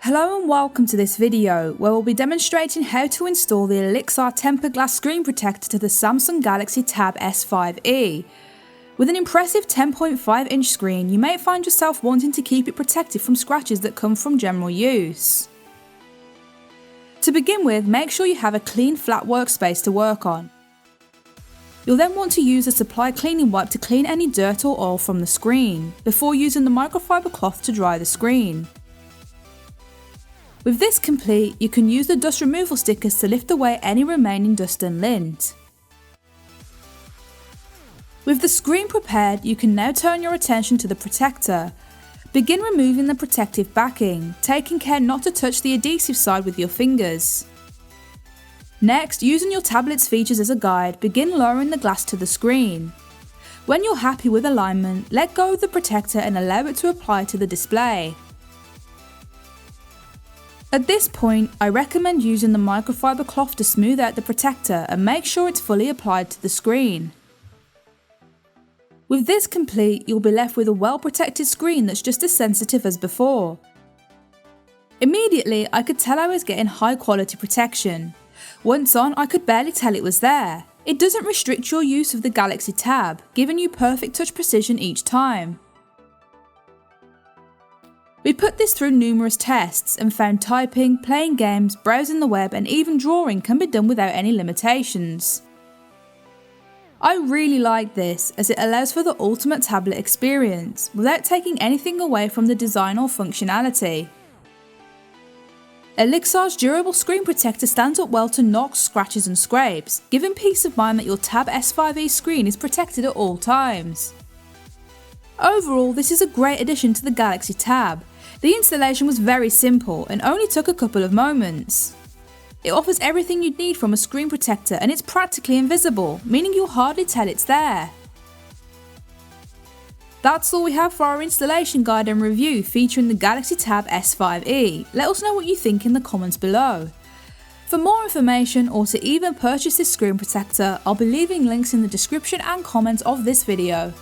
Hello and welcome to this video where we'll be demonstrating how to install the Olixar tempered glass screen protector to the Samsung Galaxy Tab S5e. With an impressive 10.5 inch screen, you may find yourself wanting to keep it protected from scratches that come from general use. To begin with, make sure you have a clean flat workspace to work on. You'll then want to use a supply cleaning wipe to clean any dirt or oil from the screen, before using the microfiber cloth to dry the screen. With this complete, you can use the dust removal stickers to lift away any remaining dust and lint. With the screen prepared, you can now turn your attention to the protector. Begin removing the protective backing, taking care not to touch the adhesive side with your fingers. Next, using your tablet's features as a guide, begin lowering the glass to the screen. When you're happy with alignment, let go of the protector and allow it to apply to the display. At this point, I recommend using the microfiber cloth to smooth out the protector and make sure it's fully applied to the screen. With this complete, you'll be left with a well-protected screen that's just as sensitive as before. Immediately, I could tell I was getting high-quality protection. Once on, I could barely tell it was there. It doesn't restrict your use of the Galaxy Tab, giving you perfect touch precision each time. We put this through numerous tests and found typing, playing games, browsing the web and even drawing can be done without any limitations. I really like this as it allows for the ultimate tablet experience without taking anything away from the design or functionality. Olixar's durable screen protector stands up well to knocks, scratches and scrapes, giving peace of mind that your Tab S5e screen is protected at all times. Overall, this is a great addition to the Galaxy Tab. The installation was very simple and only took a couple of moments. It offers everything you'd need from a screen protector and it's practically invisible, meaning you'll hardly tell it's there. That's all we have for our installation guide and review featuring the Galaxy Tab S5e. Let us know what you think in the comments below. For more information or to even purchase this screen protector, I'll be leaving links in the description and comments of this video.